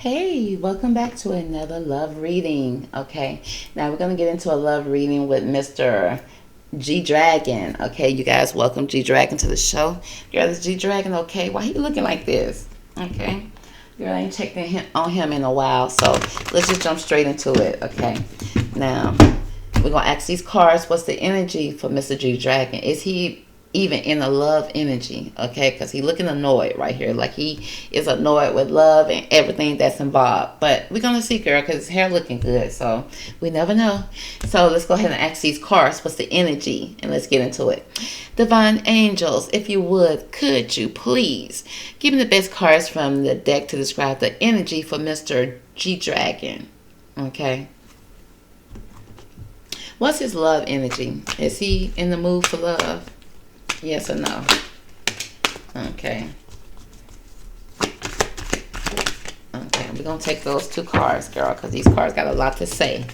Hey, welcome back to another love reading. Okay, now we're going to get into a love reading with Mr. Gdragon. Okay, you guys, welcome Gdragon to the show. Girl, this Gdragon, okay? Why he looking like this? Okay, girl, I ain't checked on him in a while, so let's just jump straight into it. Okay, now we're going to ask these cards, what's the energy for Mr. Gdragon? Is he even in a love energy? Okay, because he looking annoyed right here, like he is annoyed with love and everything that's involved. But we're gonna see, girl, because his hair looking good, so we never know. So let's go ahead and ask these cards what's the energy, and let's get into it. Divine angels, if you would, could you please give me the best cards from the deck to describe the energy for Mr. Gdragon? Okay, what's his love energy? Is he in the mood for love? Yes or no? Okay. Okay, we're going to take those two cards, girl, because these cards got a lot to say.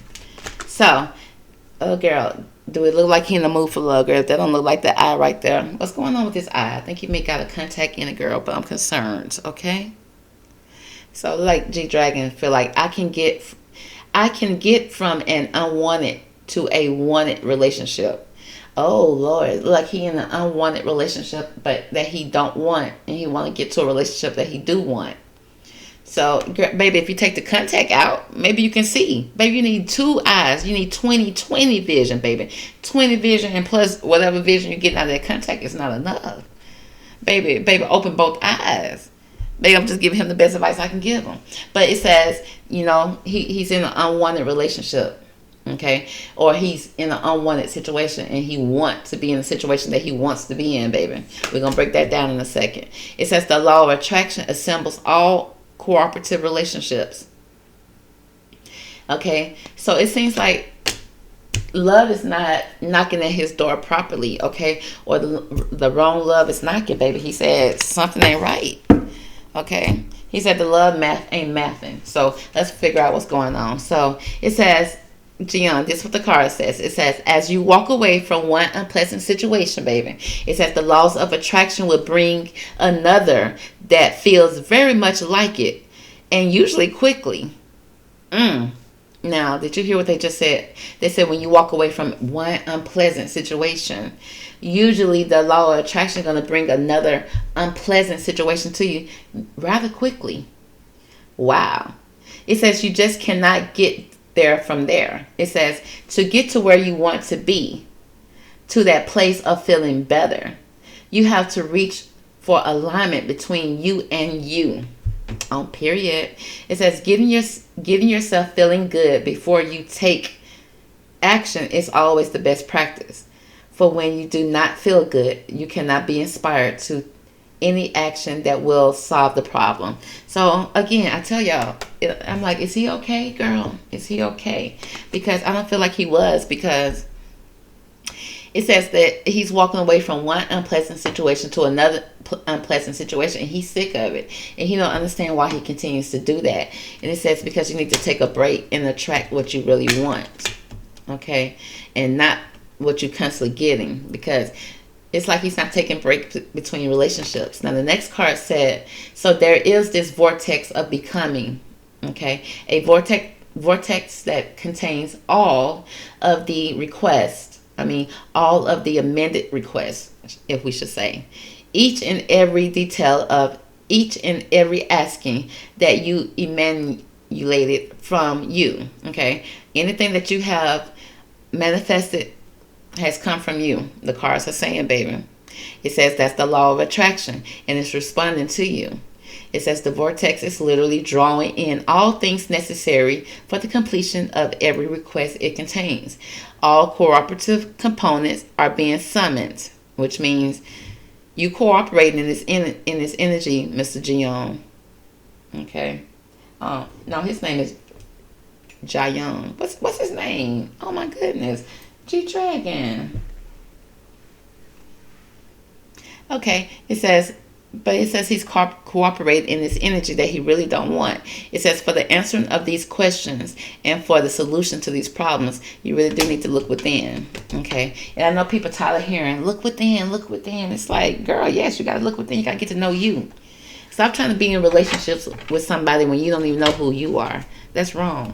So, oh, girl, do it look like he in the mood for love, girl? That don't look like the eye right there. What's going on with this eye? I think he may got a contact in it, girl, but I'm concerned, okay? So, like Gdragon, feel like I can get from an unwanted to a wanted relationship. Oh Lord, like he in an unwanted relationship, but that he don't want, and he want to get to a relationship that he do want. So, baby, if you take the contact out, maybe you can see. Baby, you need two eyes. You need 20/20 vision, baby. 20 vision and plus whatever vision you're getting out of that contact is not enough. Baby, open both eyes. Baby, I'm just giving him the best advice I can give him. But it says, he's in an unwanted relationship. Okay, or he's in an unwanted situation and he wants to be in a situation that he wants to be in, baby. We're gonna break that down in a second. It says the law of attraction assembles all cooperative relationships. Okay, so it seems like love is not knocking at his door properly, okay, or the wrong love is knocking, baby. He said something ain't right. Okay, he said the love math ain't mathing. So let's figure out what's going on. So it says, Gian, this is what the card says. It says, as you walk away from one unpleasant situation, baby, it says the laws of attraction will bring another that feels very much like it, and usually quickly. Now, did you hear what they just said? They said when you walk away from one unpleasant situation, usually the law of attraction is going to bring another unpleasant situation to you rather quickly. Wow. It says you just cannot get there from there. It says to get to where you want to be, to that place of feeling better, you have to reach for alignment between you and you. On period. It says giving yourself feeling good before you take action is always the best practice. For when you do not feel good, you cannot be inspired to any action that will solve the problem. So again, I tell y'all, I'm like, is he okay, girl? Is he okay? Because I don't feel like he was, because it says that he's walking away from one unpleasant situation to another unpleasant situation, and he's sick of it, and he don't understand why he continues to do that. And it says because you need to take a break and attract what you really want, okay, and not what you're constantly getting, because it's like he's not taking breaks between relationships. Now, the next card said, so there is this vortex of becoming, okay? A vortex that contains all of the requests. All of the amended requests, if we should say. Each and every detail of each and every asking that you emanated from you, okay? Anything that you have manifested has come from you. The cards are saying, baby. It says that's the law of attraction, and it's responding to you. It says the vortex is literally drawing in all things necessary for the completion of every request it contains. All cooperative components are being summoned, which means you cooperating in this energy, Mr. Jiyoung. Okay. No, his name is Jayoung. What's his name? Oh my goodness. Gdragon. Okay, it says he's cooperating in this energy that he really don't want. It says for the answering of these questions and for the solution to these problems, you really do need to look within. Okay, and I know people tired of hearing look within, look within. It's like, girl, yes, you got to look within. You got to get to know you. Stop trying to be in relationships with somebody when you don't even know who you are. That's wrong.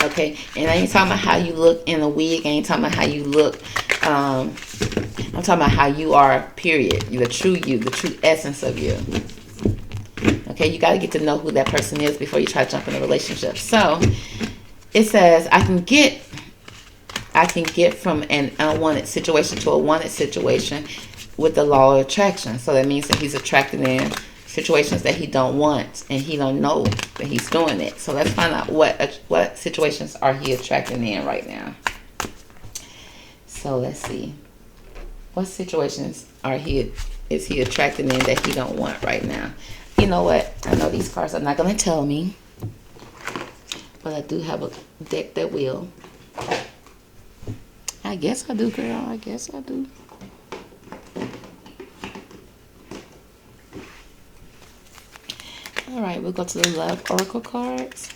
Okay, and I ain't talking about how you look in a wig. I ain't talking about how you look. I'm talking about how you are, period. The true you, the true essence of you. Okay, you got to get to know who that person is before you try to jump in a relationship. So, it says, I can get from an unwanted situation to a wanted situation with the law of attraction. So that means that he's attracted in situations that he don't want, and he don't know that he's doing it. So let's find out what situations are he attracting in right now. So let's see, what situations is he attracting in that he don't want right now? You know what? I know these cards are not going to tell me, but I do have a deck that will. I guess I do, girl. I guess I do. All right, we'll go to the Love Oracle cards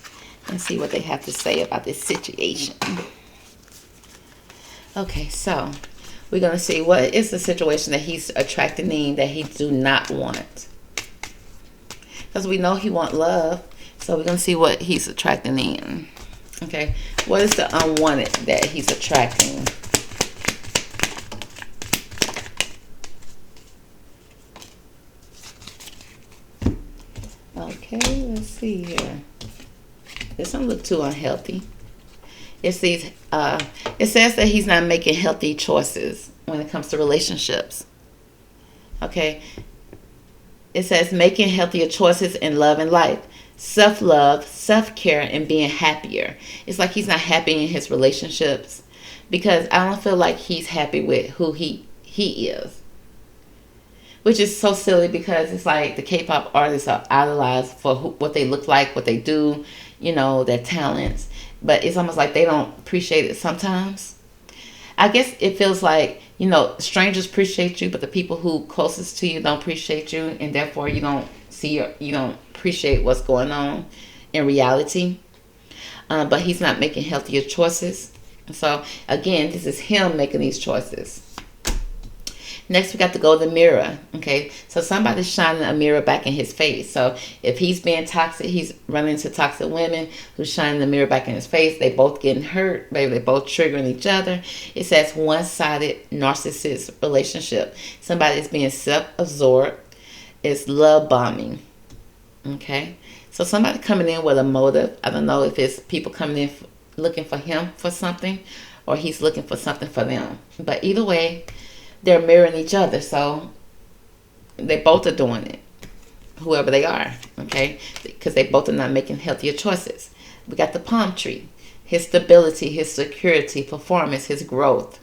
and see what they have to say about this situation. Okay, so we're going to see what is the situation that he's attracting in that he do not want. Because we know he want love, so we're going to see what he's attracting in. Okay, what is the unwanted that he's attracting? Okay, let's see here. This doesn't look too unhealthy. It says that he's not making healthy choices when it comes to relationships. Okay. It says making healthier choices in love and life. Self-love, self-care, and being happier. It's like he's not happy in his relationships because I don't feel like he's happy with who he is. Which is so silly because it's like the K-pop artists are idolized for what they look like, what they do, their talents. But it's almost like they don't appreciate it sometimes. I guess it feels like, strangers appreciate you, but the people who closest to you don't appreciate you, and therefore you don't appreciate what's going on in reality. But he's not making healthier choices. So again, this is him making these choices. Next, we got to go to the mirror. Okay, so somebody's shining a mirror back in his face. So if he's being toxic, he's running into toxic women who's shining the mirror back in his face. They both getting hurt. Maybe they both triggering each other. It says one-sided narcissist relationship. Somebody's being self-absorbed. It's love bombing. Okay, so somebody coming in with a motive. I don't know if it's people coming in looking for him for something, or he's looking for something for them. But either way, they're mirroring each other, so they both are doing it, whoever they are, okay? Because they both are not making healthier choices. We got the palm tree. His stability, his security, performance, his growth,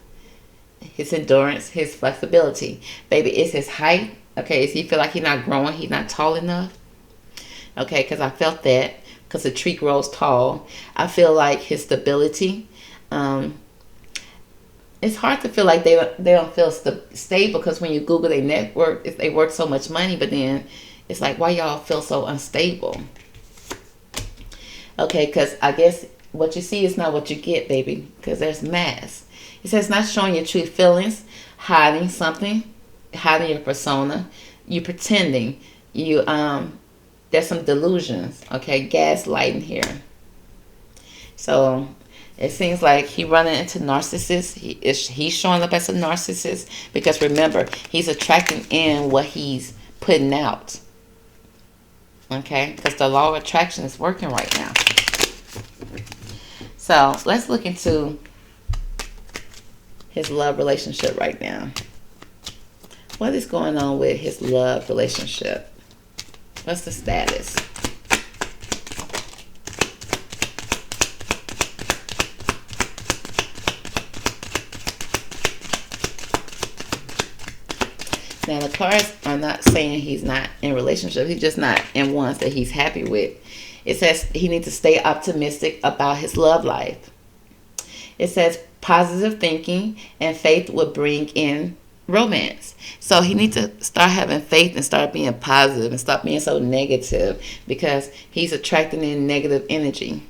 his endurance, his flexibility. Baby, it's his height, okay? Does he feel like he's not growing, he's not tall enough? Okay, because I felt that, because the tree grows tall. I feel like his stability, it's hard to feel like they don't feel stable because when you Google their network, they work so much money, but then it's like, why y'all feel so unstable? Okay, because I guess what you see is not what you get, baby, because there's mask. It says not showing your true feelings, hiding something, hiding your persona, you pretending, there's some delusions, okay, gaslighting here. So it seems like he's running into narcissists. He's showing up as a narcissist because remember, he's attracting in what he's putting out. Okay, because the law of attraction is working right now. So let's look into his love relationship right now. What is going on with his love relationship? What's the status? Now, the cards are not saying he's not in relationship. He's just not in ones that he's happy with. It says he needs to stay optimistic about his love life. It says positive thinking and faith will bring in romance. So he needs to start having faith and start being positive and stop being so negative because he's attracting in negative energy.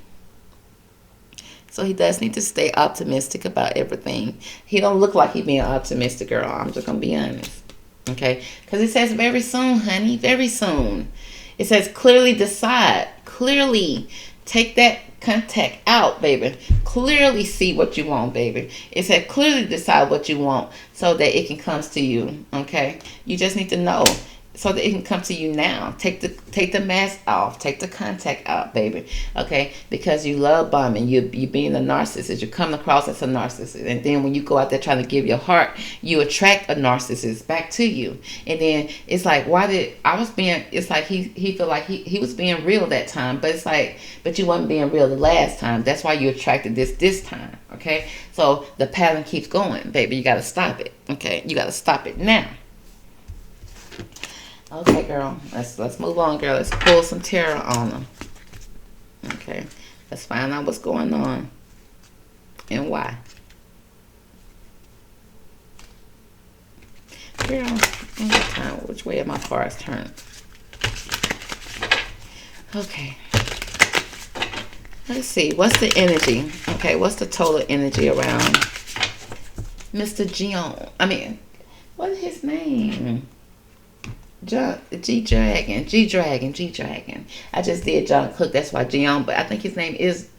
So he does need to stay optimistic about everything. He don't look like he's being optimistic, girl. I'm just going to be honest. Okay, because it says very soon, honey, very soon. It says clearly decide, clearly take that contact out, baby. Clearly see what you want, baby. It said clearly decide what you want so that it can come to you. Okay, you just need to know so that it can come to you now. Take the mask off, take the contact out, baby. Okay, because you love bombing, you being a narcissist, you come across as a narcissist, and then when you go out there trying to give your heart, you attract a narcissist back to you. And then it's like, it's like he feel like he was being real that time, but it's like, but you wasn't being real the last time. That's why you attracted this time. Okay, so the pattern keeps going, baby. You got to stop it. Okay, you got to stop it now. Okay, girl. Let's move on, girl. Let's pull some tarot on them. Okay. Let's find out what's going on and why. Girl, I don't have time. Which way are my cards turning? Okay. Let's see. What's the energy? Okay. What's the total energy around Mr. Gion? I mean, what is his name? Gdragon. I just did John Cook, that's why Gion, but I think his name is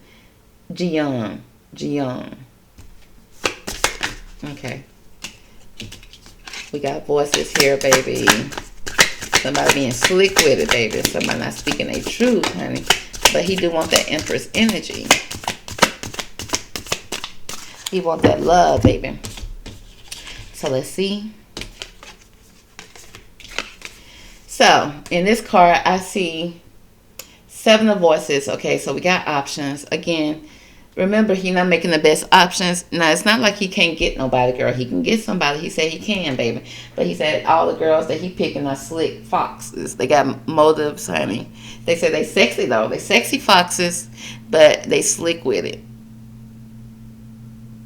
Gion. Okay. We got voices here, baby. Somebody being slick with it, baby. Somebody not speaking their truth, honey. But he do want that Empress energy. He want that love, baby. So let's see. So, in this card, I see 7 of voices. Okay, so we got options. Again, remember, he's not making the best options. Now, it's not like he can't get nobody, girl. He can get somebody. He said he can, baby. But he said all the girls that he picking are slick foxes. They got motives, honey. They said they sexy, though. They sexy foxes, but they slick with it.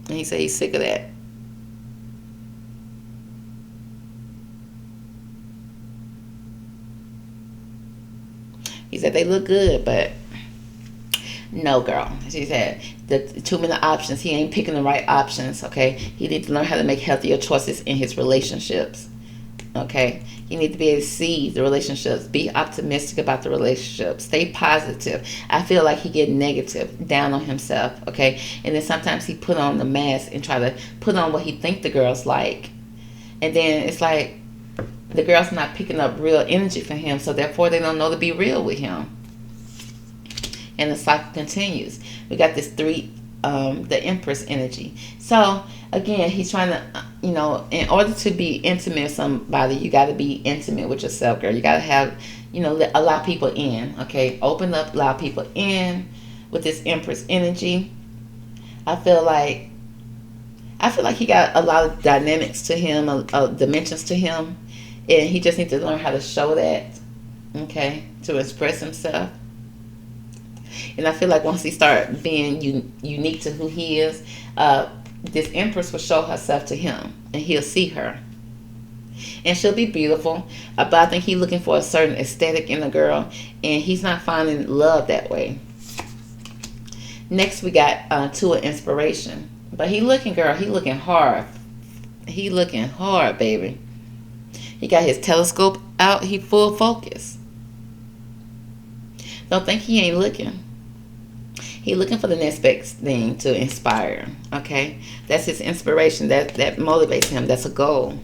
And he said he's sick of that. He said they look good, but no, girl. She said the too many options. He ain't picking the right options. Okay, he needs to learn how to make healthier choices in his relationships. Okay, he needs to be able to see the relationships, be optimistic about the relationship, stay positive. I feel like he get negative, down on himself. Okay, and then sometimes he put on the mask and try to put on what he think the girls like, and then it's like the girls not picking up real energy for him, so therefore they don't know to be real with him. And the cycle continues. We got this 3, the Empress energy. So again, he's trying to, in order to be intimate with somebody, you got to be intimate with yourself, girl. You got to have, allow people in. Okay, open up, allow people in with this Empress energy. I feel like he got a lot of dynamics to him, dimensions to him. And he just needs to learn how to show that, okay, to express himself. And I feel like once he starts being unique to who he is, this Empress will show herself to him, and he'll see her. And she'll be beautiful, but I think he's looking for a certain aesthetic in a girl, and he's not finding love that way. Next, we got 2 of inspiration. But he looking, girl, he looking hard. He looking hard, baby. He got his telescope out. He full focus. Don't think he ain't looking. He looking for the next best thing to inspire. Okay, that's his inspiration. That motivates him. That's a goal.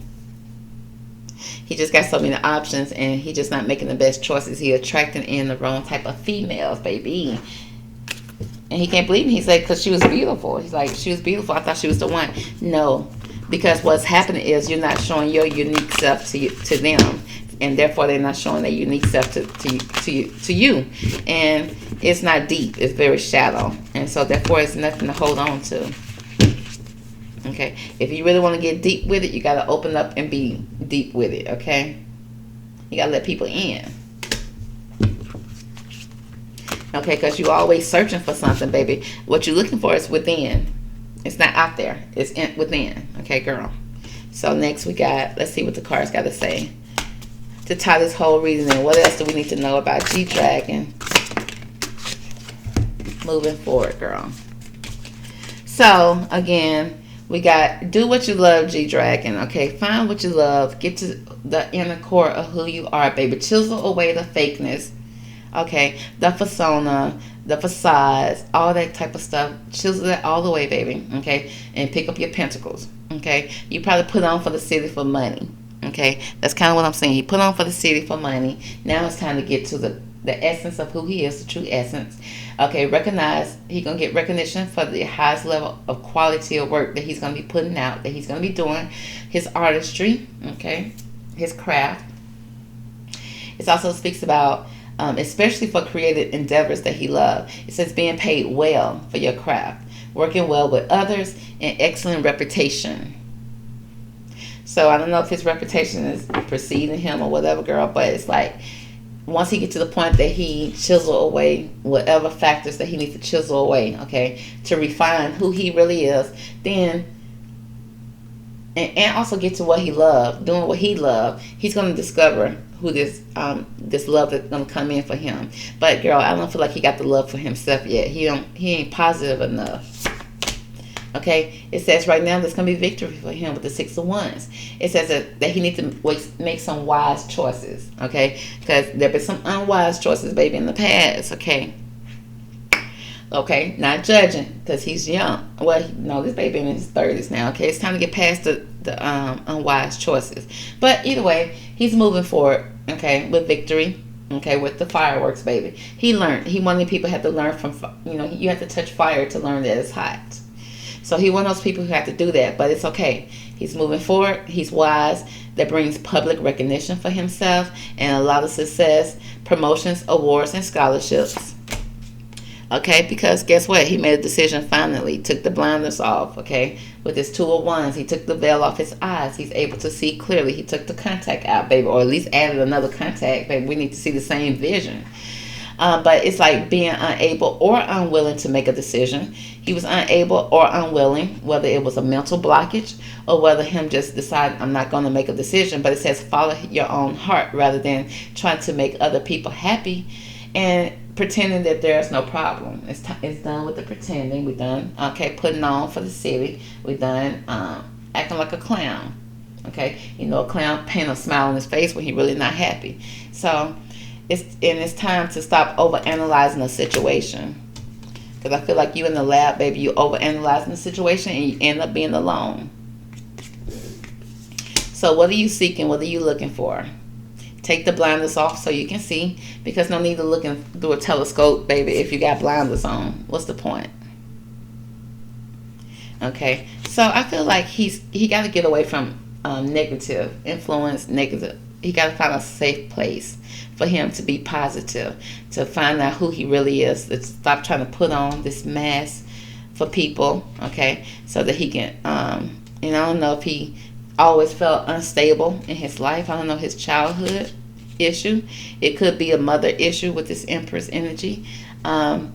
He just got so many options, and he just not making the best choices. He attracting in the wrong type of females, baby. And he can't believe me. He said, because she was beautiful. He's like, she was beautiful. I thought she was the one. No. Because what's happening is you're not showing your unique self to them, and therefore they're not showing their unique self to you, and it's not deep. It's very shallow, and so therefore it's nothing to hold on to. Okay, if you really want to get deep with it, you got to open up and be deep with it. Okay, you got to let people in. Okay, because you're always searching for something, baby. What you're looking for is within. It's not out there. It's within. Okay, girl. So next we got, let's see what the cards got to say to tie this whole reading in. What else do we need to know about Gdragon moving forward, girl? So again, We got do what you love, Gdragon. Okay, find what you love. Get to the inner core of who you are, baby. Chisel away the fakeness. Okay, the persona, the facades, all that type of stuff. Chisel that all the way, baby. Okay, and pick up your pentacles. Okay, you probably put on for the city for money. Okay, that's kind of what I'm saying. He put on for the city for money. Now it's time to get to the essence of who he is, the true essence. Okay, recognize he's going to get recognition for the highest level of quality of work that he's going to be putting out, that he's going to be doing, his artistry, okay, his craft. It also speaks about, especially for creative endeavors that he loves. It says being paid well for your craft, working well with others, and excellent reputation. So I don't know if his reputation is preceding him or whatever, girl, but it's like once he gets to the point that he chisel away whatever factors that he needs to chisel away, okay, to refine who he really is, then and also get to what he loved, doing what he loved, he's going to discover who this love that's going to come in for him. But girl, I don't feel like he got the love for himself yet. He ain't positive enough. Okay, it says right now there's going to be victory for him with the 6 of Wands. It says that he needs to make some wise choices, okay? Because there have been some unwise choices, baby, in the past, okay? Okay, not judging because he's young. Well, no, this baby in his 30s now, okay? It's time to get past the unwise choices. But either way, he's moving forward, okay, with victory. Okay, with the fireworks, baby. He learned. He wanted people have to learn from, you have to touch fire to learn that it's hot. So he one of those people who have to do that, but it's okay. He's moving forward. He's wise. That brings public recognition for himself and a lot of success, promotions, awards, and scholarships. Okay, because guess what? He made a decision finally. Took the blinders off, okay? With his 2 of Wands, he took the veil off his eyes. He's able to see clearly. He took the contact out, baby, or at least added another contact, baby. We need to see the same vision. But it's like being unable or unwilling to make a decision. He was unable or unwilling, whether it was a mental blockage or whether him just decided, I'm not going to make a decision. But it says follow your own heart rather than trying to make other people happy and pretending that there's no problem. It's done with the pretending. We're done, okay, putting on for the city. We're done acting like a clown. Okay, a clown paint a smile on his face when he's really not happy. So it's time to stop overanalyzing a situation. Because I feel like you in the lab, baby, you overanalyzing the situation and you end up being alone. So what are you seeking? What are you looking for? Take the blinders off so you can see. Because no need to look through a telescope, baby, if you got blinders on. What's the point? Okay. So I feel like he got to get away from negative influence, negative. He got to find a safe place for him to be positive, to find out who he really is, to stop trying to put on this mask for people, okay, so that he can, I don't know if he always felt unstable in his life. I don't know his childhood issue. It could be a mother issue with this Empress energy. But,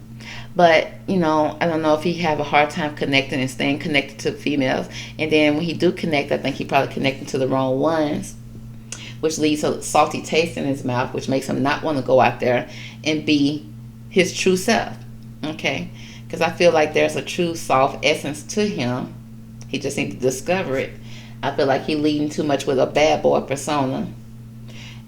I don't know if he have a hard time connecting and staying connected to females. And then when he do connect, I think he probably connected to the wrong ones, which leaves a salty taste in his mouth, which makes him not want to go out there and be his true self, okay? Because I feel like there's a true soft essence to him. He just needs to discover it. I feel like he leading too much with a bad boy persona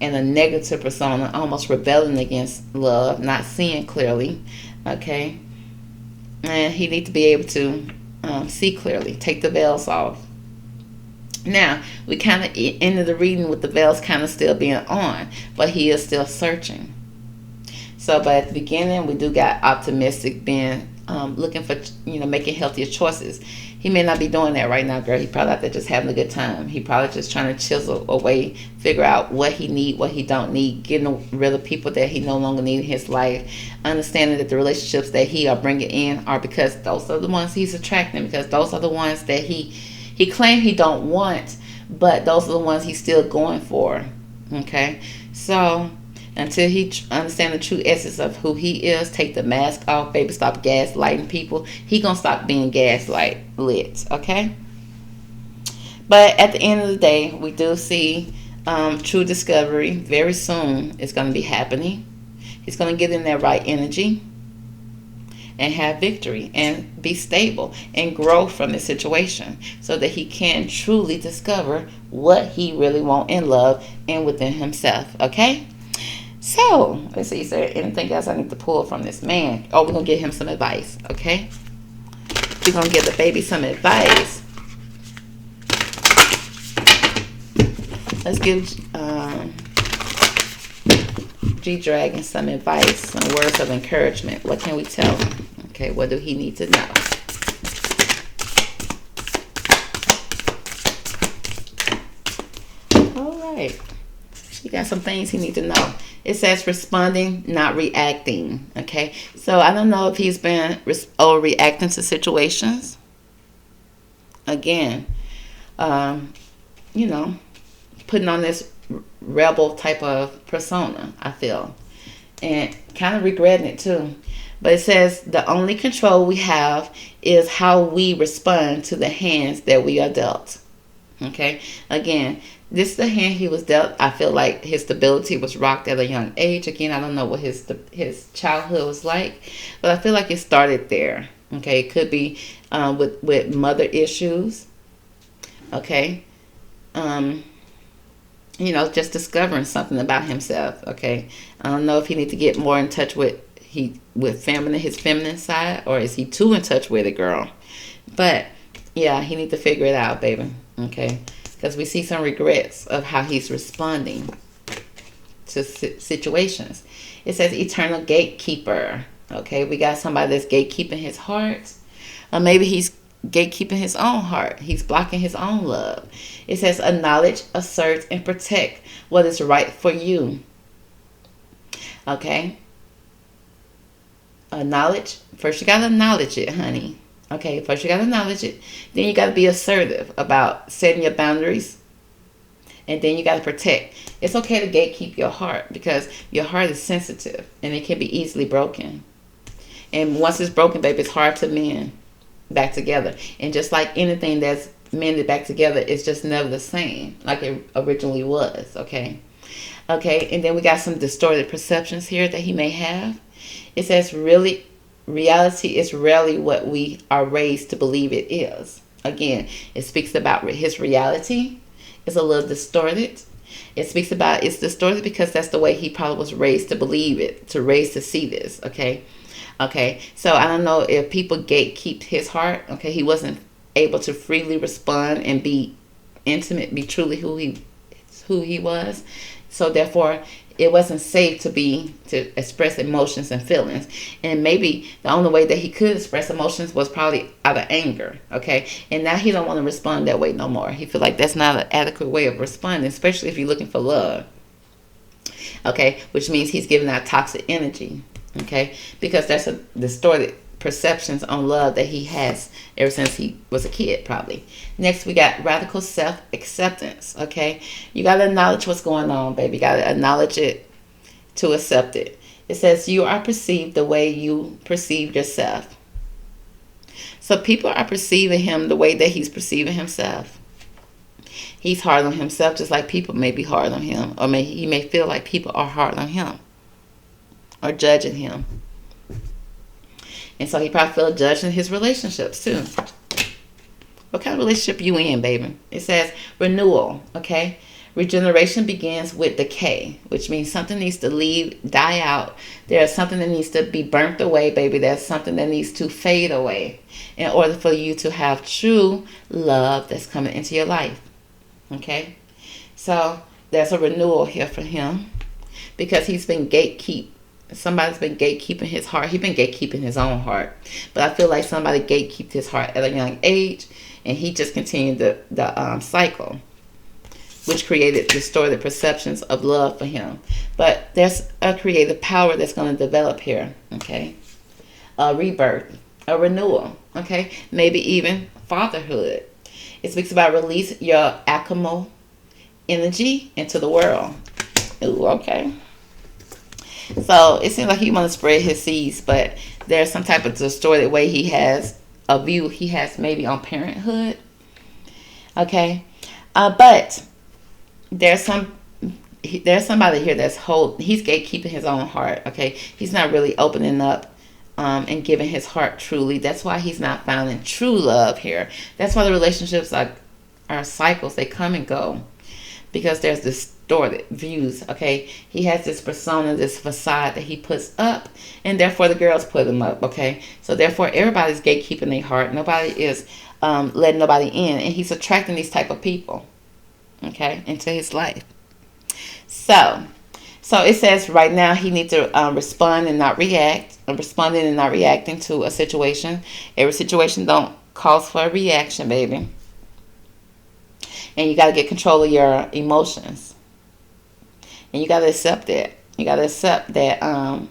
and a negative persona, almost rebelling against love, not seeing clearly, okay? And he needs to be able to see clearly, take the veils off. Now, we kind of ended the reading with the veils kind of still being on, but he is still searching. So, but at the beginning, we do got optimistic, being looking for, making healthier choices. He may not be doing that right now, girl. He probably out there just having a good time. He probably just trying to chisel away, figure out what he need, what he don't need, getting rid of people that he no longer need in his life, understanding that the relationships that he are bringing in are because those are the ones he's attracting, because those are the ones that he claimed he don't want, but those are the ones he's still going for. Okay, so until he understand the true essence of who he is, take the mask off, baby, stop gaslighting people. He gonna stop being gaslit, okay? But at the end of the day, we do see true discovery very soon. It's gonna be happening. He's gonna get in that right energy, and have victory and be stable and grow from the situation so that he can truly discover what he really wants in love and within himself. Okay? So, let's see, is there anything else I need to pull from this man? Oh, we're going to give him some advice. Okay? We're going to give the baby some advice. Let's give Gdragon some advice, some words of encouragement. What can we tell him? Okay, what do he need to know? All right. You got some things he needs to know. It says responding, not reacting. Okay, so I don't know if he's been reacting to situations. Again, you know, putting on this rebel type of persona, I feel, and kind of regretting it too. But it says the only control we have is how we respond to the hands that we are dealt. Okay, again, this is the hand he was dealt. I feel like his stability was rocked at a young age. Again, I don't know what his childhood was like, but I feel like it started there. Okay, it could be with mother issues. Okay, you know, just discovering something about himself. Okay, I don't know if he needs to get more in touch with his feminine side, or is he too in touch with it, girl? But yeah, he needs to figure it out, baby. Okay, because we see some regrets of how he's responding to situations. It says eternal gatekeeper. Okay, we got somebody that's gatekeeping his heart, or maybe he's gatekeeping his own heart. He's blocking his own love. It says acknowledge, assert, and protect what is right for you. Okay, acknowledge. First you gotta acknowledge it, honey. Okay, first you gotta acknowledge it. Then you gotta be assertive about setting your boundaries. And then you gotta protect. It's okay to gatekeep your heart, because your heart is sensitive and it can be easily broken. And once it's broken, baby, it's hard to mend back together. And just like anything that's mended back together, it's just never the same like it originally was. Okay, and then we got some distorted perceptions here that he may have. It says reality is rarely what we are raised to believe it is. Again, it speaks about his reality is a little distorted. It speaks about it's distorted because that's the way he probably was raised to believe it, raised to see this. Okay, so I don't know if people gatekeep his heart. Okay, he wasn't able to freely respond and be intimate, be truly who he was. So therefore, it wasn't safe to express emotions and feelings. And maybe the only way that he could express emotions was probably out of anger. Okay, and now he don't want to respond that way no more. He feel like that's not an adequate way of responding, especially if you're looking for love. Okay, which means he's giving out toxic energy. Okay, because that's a distorted perceptions on love that he has ever since he was a kid, probably. Next, we got radical self-acceptance. Okay, you got to acknowledge what's going on, baby. You got to acknowledge it to accept it. It says you are perceived the way you perceive yourself. So people are perceiving him the way that he's perceiving himself. He's hard on himself just like people may be hard on him, or he may feel like people are hard on him or judging him. And so he probably feels judged in his relationships too. What kind of relationship you in, baby? It says renewal. Okay, regeneration begins with decay, which means something needs to leave, die out. There's something that needs to be burnt away, baby. There's something that needs to fade away in order for you to have true love that's coming into your life. Okay, so there's a renewal here for him because he's been gatekeep. Somebody's been gatekeeping his heart. He's been gatekeeping his own heart. But I feel like somebody gatekeeped his heart at a young age, and he just continued the cycle, which created distorted perceptions of love for him. But there's a creative power that's going to develop here. Okay, a rebirth, a renewal. Okay, maybe even fatherhood. It speaks about release your alchemical energy into the world. Ooh, okay. So it seems like he wants to spread his seeds, but there's some type of distorted way he has a view he has maybe on parenthood. Okay, but there's somebody here he's gatekeeping his own heart. Okay, he's not really opening up and giving his heart truly. That's why he's not finding true love here. That's why the relationships are cycles. They come and go because there's distorted views. Okay, he has this persona, this facade that he puts up, and therefore the girls put him up. Okay, so therefore everybody's gatekeeping their heart. Nobody is letting nobody in, and he's attracting these type of people, okay, into his life. So it says right now he needs to respond and not react. Responding and not reacting to a situation. Every situation don't cause for a reaction, baby. And you got to get control of your emotions. And you got to accept that. You got to accept that. And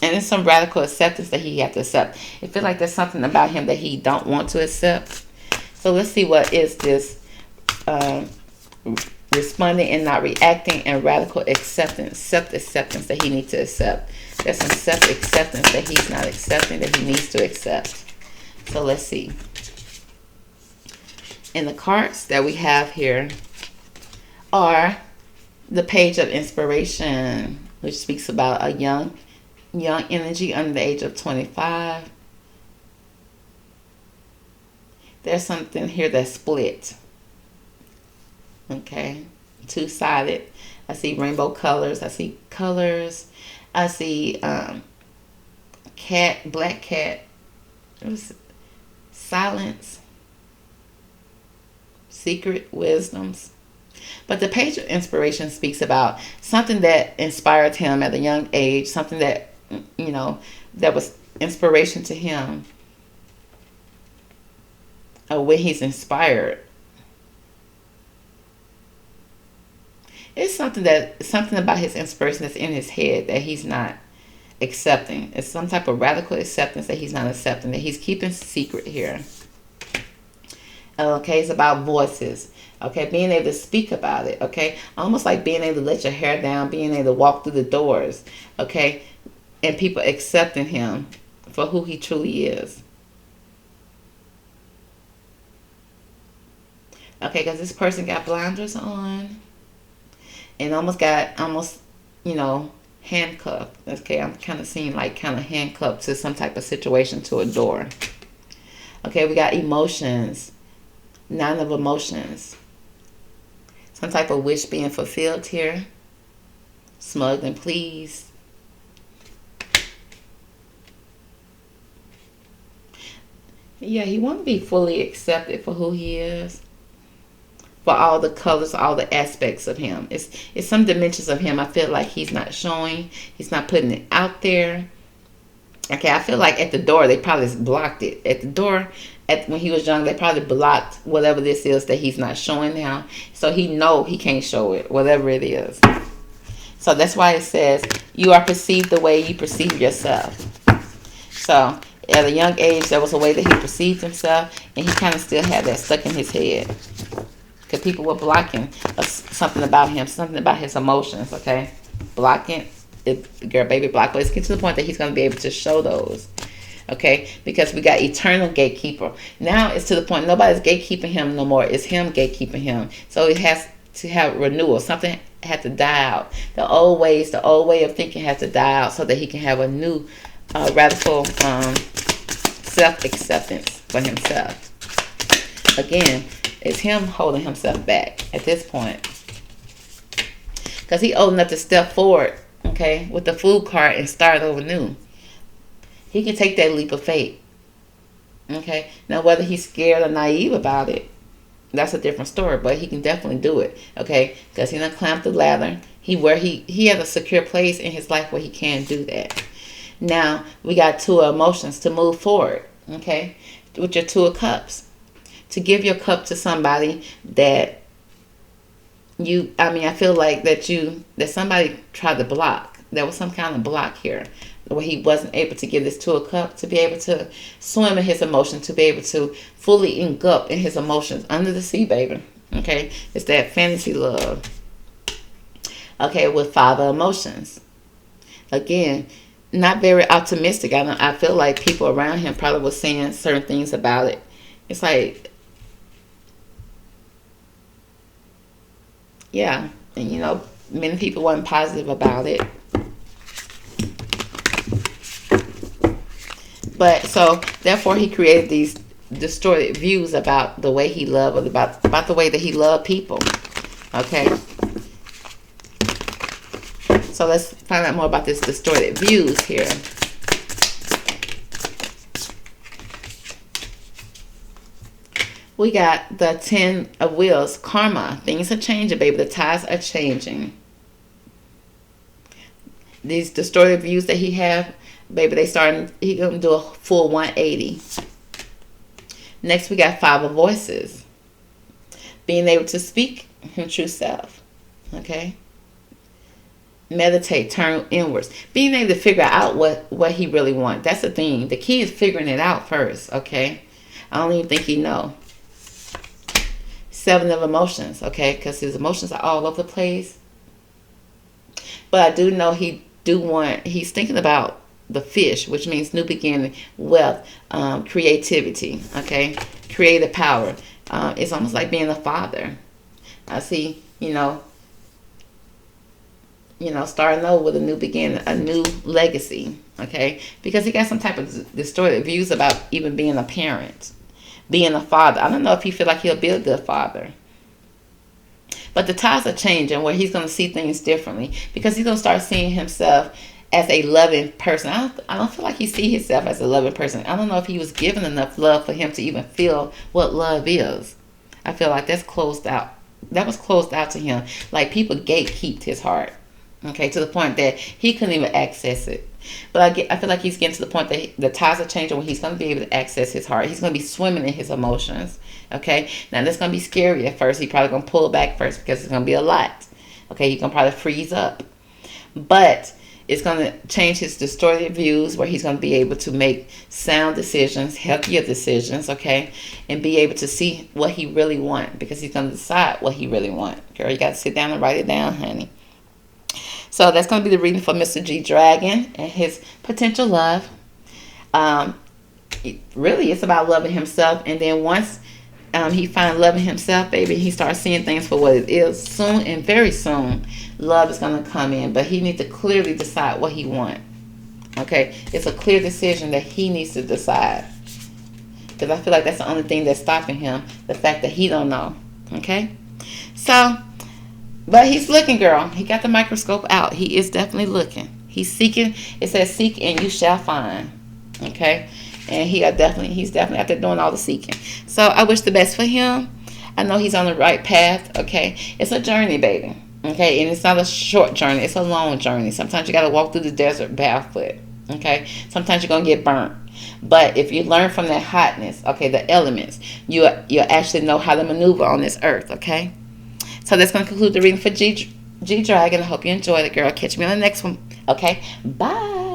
it's some radical acceptance that he has to accept. It feels like there's something about him that he don't want to accept. So let's see what is this responding and not reacting and radical acceptance. Self-acceptance that he needs to accept. There's some self-acceptance that he's not accepting that he needs to accept. So let's see. And the cards that we have here are the page of inspiration, which speaks about a young energy under the age of 25. There's something here that's split. Okay, two-sided. I see rainbow colors. I see colors. I see cat, black cat. Silence. Secret wisdoms. But the page of inspiration speaks about something that inspired him at a young age, something that, you know, that was inspiration to him when he's inspired. It's something about his inspiration that's in his head that he's not accepting. It's some type of radical acceptance that he's not accepting, that he's keeping secret here. Okay, it's about voices. Okay, being able to speak about it. Okay, almost like being able to let your hair down, being able to walk through the doors. Okay, and people accepting him for who he truly is. Okay, because this person got blinders on and almost, you know, handcuffed. Okay, I'm kind of seeing like kind of handcuffed to some type of situation, to a door. Okay, we got emotions. 9 of emotions. Some type of wish being fulfilled here. Smug and pleased. Yeah, he won't be fully accepted for who he is. For all the colors, all the aspects of him. It's some dimensions of him I feel like he's not showing. He's not putting it out there. Okay, I feel like at the door, they probably blocked it. At the door, when he was young, they probably blocked whatever this is that he's not showing now. So he know he can't show it, whatever it is. So that's why it says, you are perceived the way you perceive yourself. So at a young age, there was a way that he perceived himself, and he kind of still had that stuck in his head. Because people were blocking something about him, something about his emotions, okay? Blocking. Girl, baby block. But it's getting to the point that he's going to be able to show those. Okay? Because we got eternal gatekeeper. Now it's to the point nobody's gatekeeping him no more. It's him gatekeeping him. So it has to have renewal. Something had to die out. The old way of thinking has to die out so that he can have a new radical self-acceptance for himself. Again, it's him holding himself back at this point. Because he old enough to step forward, okay, with the food cart and start over new. He can take that leap of faith. Okay. Now, whether he's scared or naive about it, that's a different story. But he can definitely do it. Okay. Because he done climbed the ladder. He has a secure place in his life where he can do that. Now, we got 2 emotions to move forward. Okay. With your 2 of cups. To give your cup to somebody that I feel like that somebody tried to block. There was some kind of block here where he wasn't able to give this 2 of cups, to be able to swim in his emotions, to be able to fully engulf in his emotions under the sea, baby. Okay, it's that fantasy love. Okay, with 5 of emotions. Again, not very optimistic. I feel like people around him probably were saying certain things about it. It's like, yeah, and many people weren't positive about it. But so therefore he created these distorted views about the way he loved, or about the way that he loved people. Okay. So let's find out more about this distorted views here. We got the 10 of Wheels, karma. Things are changing, baby. The tides are changing. These distorted views that he have, baby, he gonna do a full 180. Next, we got 5 of Voices. Being able to speak your true self. Okay. Meditate, turn inwards. Being able to figure out what he really wants. That's the thing. The key is figuring it out first. Okay. I don't even think he know. 7 of Emotions. Okay. Because his emotions are all over the place. But I do know he's thinking about the fish, which means new beginning, wealth, creativity. Okay. Creative power. It's almost like being a father. I see, starting over with a new beginning, a new legacy, okay? Because he got some type of distorted views about even being a parent, being a father. I don't know if he feel like he'll be a good father. But the tides are changing where he's going to see things differently, because he's going to start seeing himself as a loving person. I don't feel like he sees himself as a loving person. I don't know if he was given enough love for him to even feel what love is. I feel like that's closed out. That was closed out to him. Like people gatekeeped his heart. Okay, to the point that he couldn't even access it. But I feel like he's getting to the point that the tides are changing where he's going to be able to access his heart. He's going to be swimming in his emotions. Okay, now that's going to be scary at first. He's probably going to pull back first because it's going to be a lot. Okay, he's going to probably freeze up. But it's going to change his distorted views where he's going to be able to make sound decisions, healthier decisions, okay, and be able to see what he really wants, because he's going to decide what he really wants. Girl, you got to sit down and write it down, honey. So that's going to be the reading for Mr. Gdragon and his potential love. Really, it's about loving himself. And then once he finds loving himself, baby, he starts seeing things for what it is. Soon and very soon, love is going to come in. But he needs to clearly decide what he wants. Okay? It's a clear decision that he needs to decide. Because I feel like that's the only thing that's stopping him. The fact that he don't know. Okay? So... but he's looking, girl. He got the microscope out. He is definitely looking. He's seeking. It says, seek and you shall find. Okay? And he's definitely out there doing all the seeking. So I wish the best for him. I know he's on the right path. Okay? It's a journey, baby. Okay? And it's not a short journey. It's a long journey. Sometimes you got to walk through the desert barefoot. Okay? Sometimes you're going to get burnt. But if you learn from that hotness, okay, the elements, you'll actually know how to maneuver on this earth. Okay? So that's going to conclude the reading for G-Dragon. I hope you enjoyed it, girl. Catch me on the next one. Okay? Bye.